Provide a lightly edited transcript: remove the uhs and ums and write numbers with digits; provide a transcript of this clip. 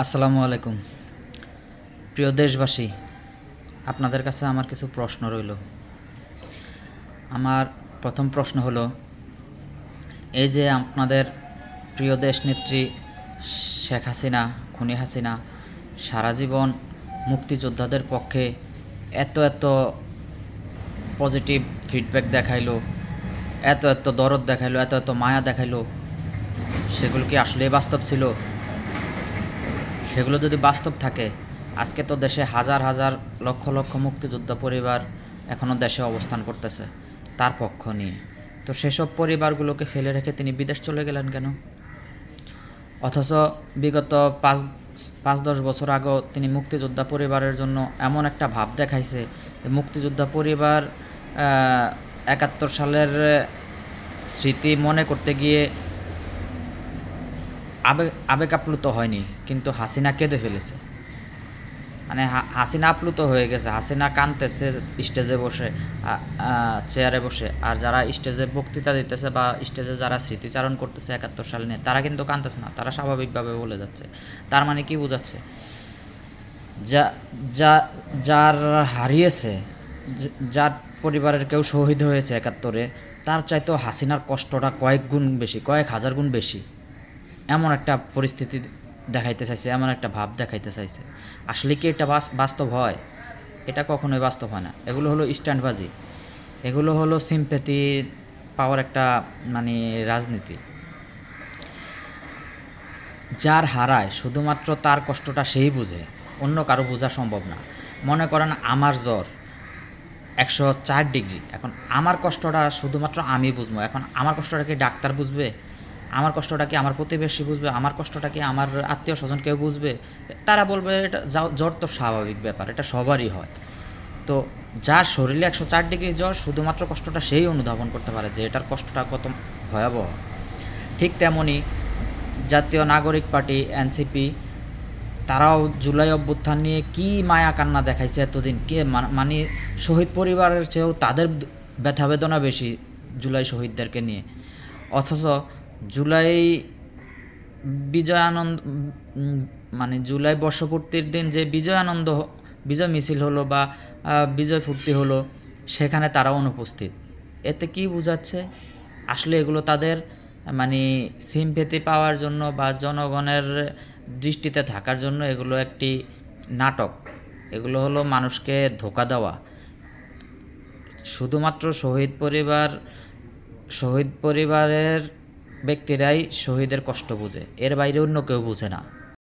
আসসালামু আলাইকুম। প্রিয় দেশবাসী, আপনাদের কাছে আমার কিছু প্রশ্ন রইল। আমার প্রথম প্রশ্ন হলো, এই যে আপনাদের প্রিয় দেশনেত্রী শেখ হাসিনা, খুনি হাসিনা সারা জীবন মুক্তিযোদ্ধাদের পক্ষে এত এত পজিটিভ ফিডব্যাক দেখাইলো, এত এত দরদ দেখাইলো, এত এত মায়া দেখাইলো, সেগুলো কি আসলেই বাস্তব ছিল? সেগুলো যদি বাস্তব থাকে, আজকে তো দেশে হাজার হাজার লক্ষ লক্ষ মুক্তিযোদ্ধা পরিবার এখনও দেশে অবস্থান করতেছে তার পক্ষ নিয়ে। তো সেসব পরিবারগুলোকে ফেলে রেখে তিনি বিদেশ চলে গেলেন কেন? অথচ বিগত ৫-১০ বছর আগেও তিনি মুক্তিযোদ্ধা পরিবারের জন্য এমন একটা ভাব দেখাইছে, মুক্তিযোদ্ধা পরিবার ৭১ সালের স্মৃতি মনে করতে গিয়ে আবেগ আপ্লুত হয়নি, কিন্তু হাসিনা কেঁদে ফেলেছে। মানে হাসিনা আপ্লুত হয়ে গেছে, হাসিনা কাঁদতেছে স্টেজে বসে, চেয়ারে বসে, আর যারা স্টেজে বক্তৃতা দিতেছে বা স্টেজে যারা স্মৃতিচারণ করতেছে ৭১ সাল নিয়ে, তারা কিন্তু কাঁদতেছে না, তারা স্বাভাবিকভাবে বলে যাচ্ছে। তার মানে কি বোঝাচ্ছে? যার হারিয়েছে, যার পরিবারের কেউ শহীদ হয়েছে ৭১-এ, তার চাইতেও হাসিনার কষ্টটা কয়েক গুণ বেশি, কয়েক হাজার গুণ বেশি। এমন একটা পরিস্থিতি দেখাইতে চাইছে, এমন একটা ভাব দেখাইতে চাইছে। আসলে কি এটা বাস্তব হয়? এটা কখনোই বাস্তব হয় না। এগুলো হলো স্ট্যান্ডবাজি, এগুলো হলো সিম্প্যাথি পাওয়ার একটা রাজনীতি। যার হারায় শুধুমাত্র তার কষ্টটা সেই বুঝে, অন্য কারো বোঝা সম্ভব না। মনে করেন আমার জ্বর ১০৪ ডিগ্রি, এখন আমার কষ্টটা শুধুমাত্র আমি বুঝবো। এখন আমার কষ্টটা কি ডাক্তার বুঝবে? আমার কষ্টটা কি আমার প্রতিবেশী বুঝবে? আমার কষ্টটা কি আমার আত্মীয় স্বজন কেউ বুঝবে? তারা বলবে এটা জ্বর তো স্বাভাবিক ব্যাপার, এটা সবারই হয়। তো যার শরীরে ১০৪ ডিগ্রি জ্বর, শুধুমাত্র কষ্টটা সেই অনুধাবন করতে পারে যে এটার কষ্টটা কত ভয়াবহ। ঠিক তেমনই জাতীয় নাগরিক পার্টি এনসিপি, তারাও জুলাই অভ্যুত্থান নিয়ে কী মায়া কান্না দেখাইছে এতদিন। মানে শহীদ পরিবারের চেয়েও তাদের ব্যথা বেদনা বেশি জুলাই শহীদদেরকে নিয়ে। অথচ জুলাই বিজয় আনন্দ, জুলাই বর্ষপূর্তির দিন যে বিজয় মিছিল হলো বা বিজয় ফুর্তি হলো, সেখানে তারা অনুপস্থিত। এতে কি বোঝাচ্ছে? আসলে এগুলো তাদের সিম্প্যাথি পাওয়ার জন্য বা জনগণের দৃষ্টিতে থাকার জন্য এগুলো একটি নাটক। এগুলো হলো মানুষকে ধোঁকা দেওয়া। শুধুমাত্র শহীদ পরিবারের ব্যক্তিরাই শহীদের কষ্ট বুঝে, এর বাইরে অন্য কেউ বুঝে না।